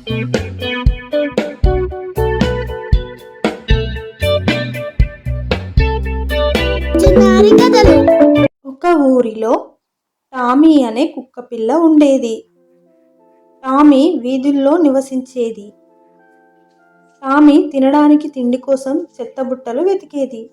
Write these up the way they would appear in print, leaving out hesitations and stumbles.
ఒక ఊరిలో టామీ అనే కుక్కపిల్ల ఉండేది. టామీ వీధుల్లో నివసించేది. టామీ తినడానికి తిండి కోసం చెత్తబుట్టలు వెతికేది.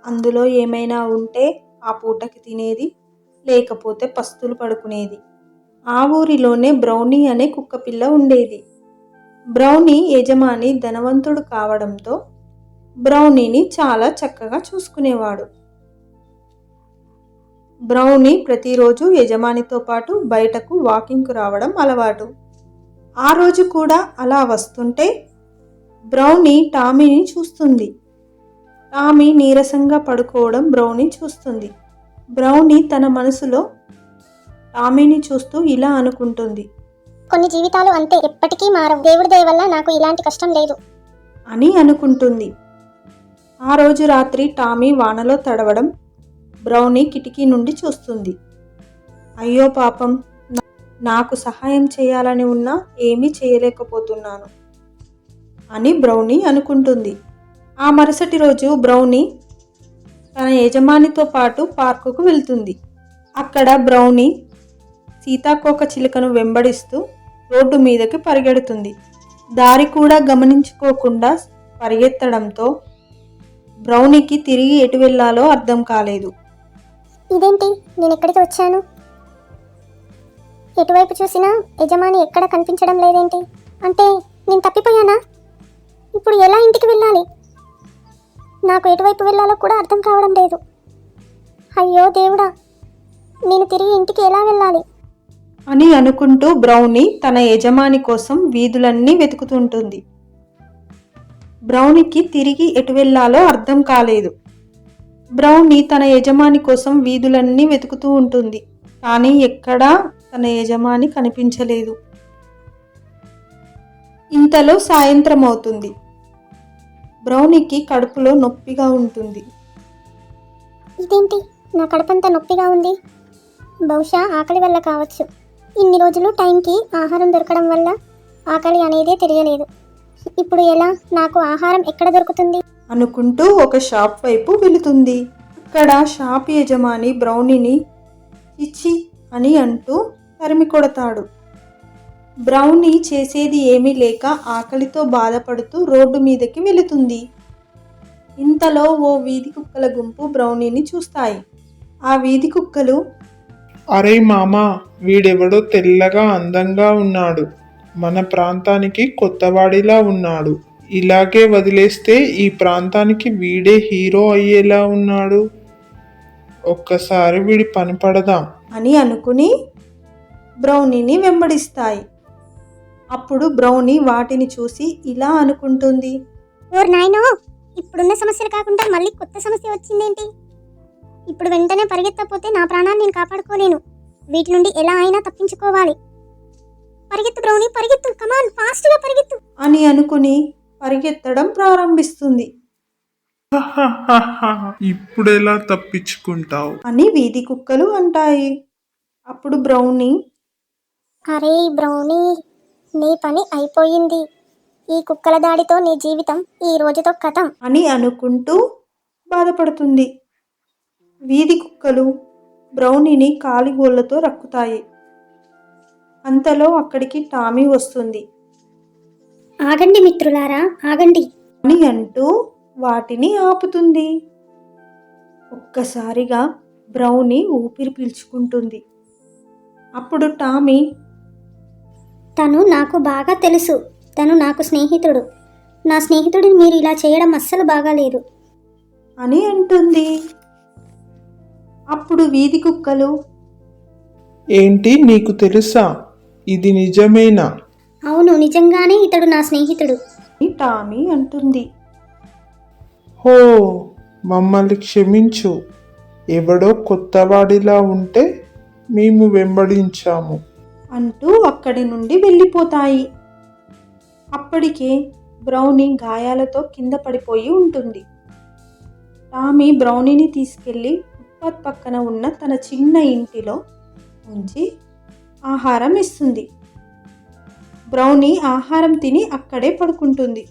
అందులో ఏమైనా ఉంటే ఆ పూటకి తినేది, లేకపోతే పస్తులు పడుకునేది. ఆ ఊరిలోనే బ్రౌనీ అనే కుక్కపిల్ల ఉండేది. బ్రౌనీ యజమాని ధనవంతుడు కావడంతో బ్రౌనీని చాలా చక్కగా చూసుకునేవాడు. బ్రౌనీ ప్రతిరోజు యజమానితో పాటు బయటకు వాకింగ్కు రావడం అలవాటు. ఆ రోజు కూడా అలా వస్తుంటే బ్రౌనీ టామీని చూస్తుంది. టామీ నీరసంగా పడుకోవడం బ్రౌనీ చూస్తుంది. బ్రౌనీ తన మనసులో టామీని చూస్తూ ఇలా అనుకుంటుంది, కొన్ని జీవితాలు అంతే, ఎప్పటికీ మారవు. దేవుడి దయ వల్ల నాకు ఇలాంటి కష్టం లేదు అని అనుకుంటుంది. ఆ రోజు రాత్రి టామీ వానలో తడవడం బ్రౌనీ కిటికీ నుండి చూస్తుంది. అయ్యో పాపం, నాకు సహాయం చేయాలని ఉన్నా ఏమీ చేయలేకపోతున్నాను అని బ్రౌనీ అనుకుంటుంది. ఆ మరుసటి రోజు బ్రౌనీ తన యజమానితో పాటు పార్కుకు వెళ్తుంది. అక్కడ బ్రౌనీ సీతాకోక చిలుకను వెంబడిస్తూ రోడ్డు మీదకి పరిగెడుతుంది. దారి కూడా గమనించుకోకుండా పరిగెత్తడంతో బ్రౌనీకి తిరిగి ఎటు వెళ్ళాలో అర్థం కాలేదు. ఇదేంటి, నేను ఎక్కడికి వచ్చాను? ఎటువైపు చూసినా యజమాని ఎక్కడ కనిపించడం లేదేంటి? అంటే నేను తప్పిపోయానా? ఇప్పుడు ఎలా ఇంటికి వెళ్ళాలి? నాకు ఎటువైపు వెళ్ళాలో కూడా అర్థం కావడం లేదు. అయ్యో దేవుడా, నేను తిరిగి ఇంటికి ఎలా వెళ్ళాలి అని అనుకుంటూ బ్రౌనీ తన యజమాని కోసం వీధులన్నీ వెతుకుతుంటుంది. బ్రౌనీకి తిరిగి ఎటు వెళ్ళాలో అర్థం కాలేదు. బ్రౌనీ తన యజమాని కోసం వీధులన్నీ వెతుకుతూ ఉంటుంది. కానీ ఎక్కడా తన యజమాని కనిపించలేదు. ఇంతలో సాయంత్రం అవుతుంది. బ్రౌనీకి కడుపులో నొప్పిగా ఉంటుంది. ఇదేంటి, నా కడుపంతా నొప్పిగా ఉంది? బహుశా ఆకలి వల్ల కావచ్చు. ఇన్ని రోజులు టైంకి ఆహారం దొరకడం వల్ల ఆకలి అనేదే తెలియలేదు. ఇప్పుడు ఎలా, నాకు ఆహారం ఎక్కడ దొరుకుతుంది అనుకుంటూ ఒక షాప్ వైపు వెళుతుంది. అక్కడ షాప్ యజమాని బ్రౌనీని చిచ్చి అని అంటూ తరిమి కొడతాడు. బ్రౌనీ చేసేది ఏమీ లేక ఆకలితో బాధపడుతూ రోడ్డు మీదకి వెళుతుంది. ఇంతలో ఓ వీధి కుక్కల గుంపు బ్రౌనీని చూస్తాయి. ఆ వీధి కుక్కలు, అరే మామా, వీడెవడో తెల్లగా అందంగా ఉన్నాడు, మన ప్రాంతానికి కొత్తవాడిలా ఉన్నాడు, ఇలాగే వదిలేస్తే ఈ ప్రాంతానికి వీడే హీరో అయ్యేలా ఉన్నాడు, ఒక్కసారి వీడి పని పడదాం అని అనుకుని బ్రౌనీని వెంబడిస్తాయి. అప్పుడు బ్రౌనీ వాటిని చూసి ఇలా అనుకుంటుంది, ఓర్ నాయనో, ఇప్పుడున్న సమస్యలు కాకుండా మళ్ళీ కొత్త సమస్య వచ్చిందేంటి? ఇప్పుడు వెంటనే పరిగెత్తకపోతే నా ప్రాణాన్ని నేను కాపాడుకోలేను. వీటి నుండి ఎలా అయినా తప్పించుకోవాలి. పరిగెత్తు బ్రౌనీ, పరిగెత్తు, కమాన్, ఫాస్ట్గా పరిగెత్తు అని అనుకుని పరిగెత్తడం ప్రారంభిస్తుంది. ఇప్పుడెలా తప్పించుకుంటావు అని వీధి కుక్కలు అంటాయి. అప్పుడు బ్రౌనీ, అరే బ్రౌనీ, నీ పని అయిపోయింది. ఈ కుక్కల దాడితో నీ జీవితం ఈ రోజుతో కథం అని అనుకుంటూ బాధపడుతుంది. వీధి కుక్కలు బ్రౌనీని కాలిగోళ్లతో రక్కుతాయి. అంతలో అక్కడికి టామీ వస్తుంది. ఆగండి మిత్రులారా, ఆగండి అని అంటూ వాటిని ఆపుతుంది. ఒక్కసారిగా బ్రౌనీ ఊపిరి పీల్చుకుంటుంది. అప్పుడు టామీ, తను నాకు బాగా తెలుసు, తను నాకు స్నేహితుడు. నా స్నేహితుడిని మీరు ఇలా చేయడం అస్సలు బాగాలేదు అని అంటుంది. అప్పుడు వీధి కుక్కలు, ఏంటి, నీకు తెలుసా? ఇది నిజమేనా? అవును, నిజంగానే ఇతడు నా స్నేహితుడు అని టామీ అంటుంది. హో, మమ్మల్ని క్షమించు, ఎవడో కొత్తవాడిలా ఉంటే మేము వెంబడించాము అంటూ అక్కడి నుండి వెళ్ళిపోతాయి. అప్పటికే బ్రౌనీ గాయాలతో కింద పడిపోయి ఉంటుంది. టామీ బ్రౌనీని తీసుకెళ్లి ఫుట్పాత్ పక్కన ఉన్న తన చిన్న ఇంటిలో ఉంచి ఆహారం ఇస్తుంది. బ్రౌనీ ఆహారం తిని అక్కడే పడుకుంటుంది.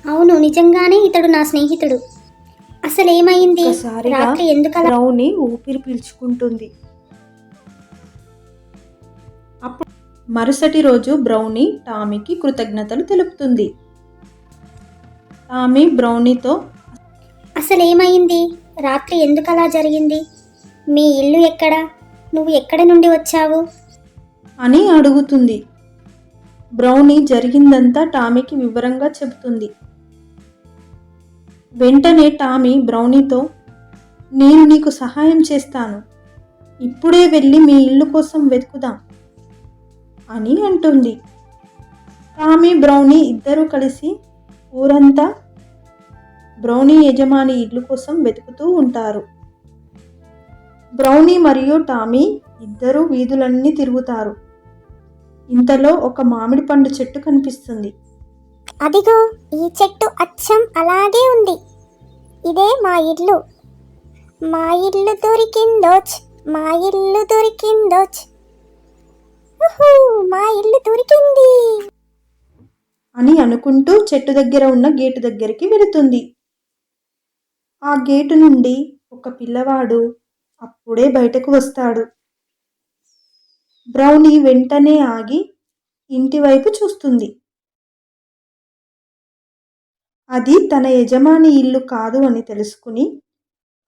అవును, నిజంగానే ఇతడు నా స్నేహితుడు. అసలు ఏమైంది? ఒక్కసారిగా రాత్రి ఎందుకలా? బ్రౌనీ ఊపిరి పీల్చుకుంటుంది. అప్పుడు మరుసటి రోజు బ్రౌనీ టామీకి కృతజ్ఞతలు తెలుపుతుంది. టామీ బ్రౌనీతో అసలు ఏమైంది? రాత్రి ఎందుకలా జరిగింది? మీ ఇల్లు ఎక్కడ? నువ్వు ఎక్కడి నుండి వచ్చావు? అని అడుగుతుంది. బ్రౌనీ జరిగిందంతా టామీకి వివరంగా చెబుతుంది. వెంటనే టామీ బ్రౌనీతో, నేను నీకు సహాయం చేస్తాను, ఇప్పుడే వెళ్ళి మీ ఇల్లు కోసం వెతుకుదాం అని అంటుంది. టామీ బ్రౌనీ ఇద్దరూ కలిసి ఊరంతా బ్రౌనీ యజమాని ఇల్లు కోసం వెతుకుతూ ఉంటారు. బ్రౌనీ మరియు టామీ ఇద్దరూ వీధులన్నీ తిరుగుతారు. ఇంతలో ఒక మామిడి పండు చెట్టు కనిపిస్తుంది. అదిగో, ఈ చెట్టు అచ్చం అలాగే ఉంది. ఇదే మా ఇల్లు. మా ఇల్లు దొరికిందోచ్, మా ఇల్లు దొరికిందోచ్, ఉహూ, మా ఇల్లు దొరికింది అని అనుకుంటూ చెట్టు దగ్గర ఉన్న గేటు దగ్గరికి వెళుతుంది. ఆ గేటు నుండి ఒక పిల్లవాడు అప్పుడే బయటకు వస్తాడు. బ్రౌనీ వెంటనే ఆగి ఇంటి వైపు చూస్తుంది. అది తన యజమాని ఇల్లు కాదు అని తెలుసుకుని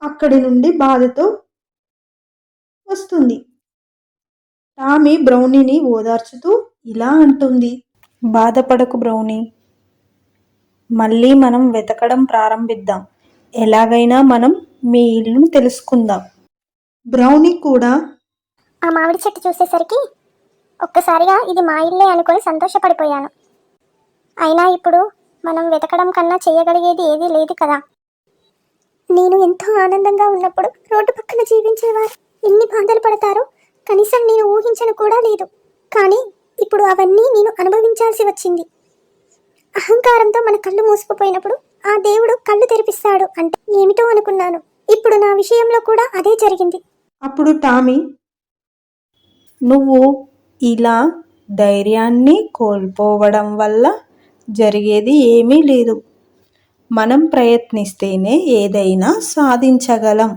అక్కడి నుండి బాధతో వస్తుంది. టామీ బ్రౌనీని ఓదార్చుతూ ఇలా అంటుంది, బాధపడకు బ్రౌనీ, మళ్ళీ మనం వెతకడం ప్రారంభిద్దాం. ఎలాగైనా మనం మీ ఇల్లును తెలుసుకుందాం. బ్రౌనీ కూడా ఆ మామిడి చెట్టు చూసేసరికి ఒక్కసారిగా ఇది మా ఇల్లే అనుకొని సంతోషపడిపోయాను. అయినా ఇప్పుడు మనం వెతకడం కన్నా చేయగలిగేది ఏదీ లేదు కదా. నేను ఎంతో ఆనందంగా ఉన్నప్పుడు రోడ్డు పక్కన జీవించేవారు ఎన్ని బాధలు పడతారో కనీసం నేను ఊహించను కూడా లేదు. కానీ ఇప్పుడు అవన్నీ నేను అనుభవించాల్సి వచ్చింది. అహంకారంతో మన కళ్ళు మూసుకుపోయినప్పుడు ఆ దేవుడు కళ్ళు తెరిపిస్తాడు అంటే ఏమిటో అనుకున్నాను. ఇప్పుడు నా విషయంలో కూడా అదే జరిగింది. అప్పుడు టామీ, నువ్వు ఇలా ధైర్యాన్ని కోల్పోవడం వల్ల జరిగేది ఏమీ లేదు. మనం ప్రయత్నిస్తేనే ఏదైనా సాధించగలం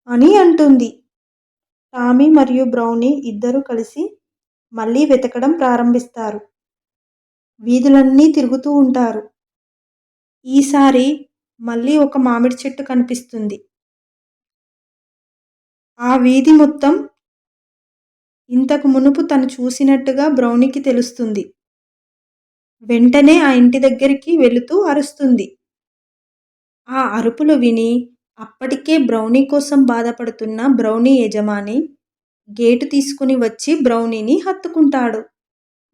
అని అంటుంది. టామీ మరియు బ్రౌనీ ఇద్దరూ కలిసి మళ్ళీ వెతకడం ప్రారంభిస్తారు. వీధులన్నీ తిరుగుతూ ఉంటారు. ఈసారి మళ్ళీ ఒక మామిడి చెట్టు కనిపిస్తుంది. ఆ వీధి మొత్తం ఇంతకు మునుపు తను చూసినట్టుగా బ్రౌనీకి తెలుస్తుంది. వెంటనే ఆ ఇంటి దగ్గరికి వెళుతూ అరుస్తుంది. ఆ అరుపులు విని అప్పటికే బ్రౌనీ కోసం బాధపడుతున్న బ్రౌనీ యజమాని గేటు తీసుకుని వచ్చి బ్రౌనీని హత్తుకుంటాడు.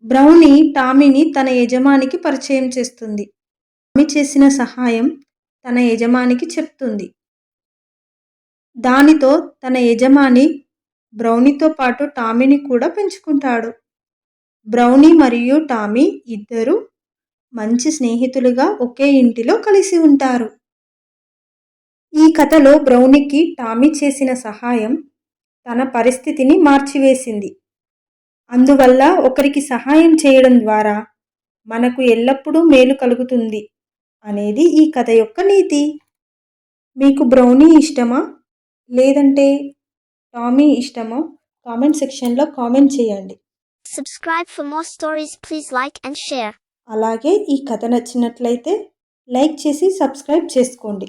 బ్రౌనీ టామీని తన యజమానికి పరిచయం చేస్తుంది. టామీ చేసిన సహాయం తన యజమానికి చెప్తుంది. దానితో తన యజమాని బ్రౌనీతో పాటు టామీని కూడా పెంచుకుంటాడు. బ్రౌనీ మరియు టామీ ఇద్దరు మంచి స్నేహితులుగా ఒకే ఇంటిలో కలిసి ఉంటారు. ఈ కథలో బ్రౌనీకి టామీ చేసిన సహాయం తన పరిస్థితిని మార్చివేసింది. అందువల్ల ఒకరికి సహాయం చేయడం ద్వారా మనకు ఎల్లప్పుడూ మేలు కలుగుతుంది అనేది ఈ కథ యొక్క నీతి. మీకు బ్రౌనీ ఇష్టమా లేదంటే టామీ ఇష్టమా? కామెంట్ సెక్షన్లో కామెంట్ చేయండి. subscribe for more stories. Please like and share. అలాగే ఈ కథ నచ్చినట్లయితే లైక్ చేసి సబ్స్క్రైబ్ చేసుకోండి.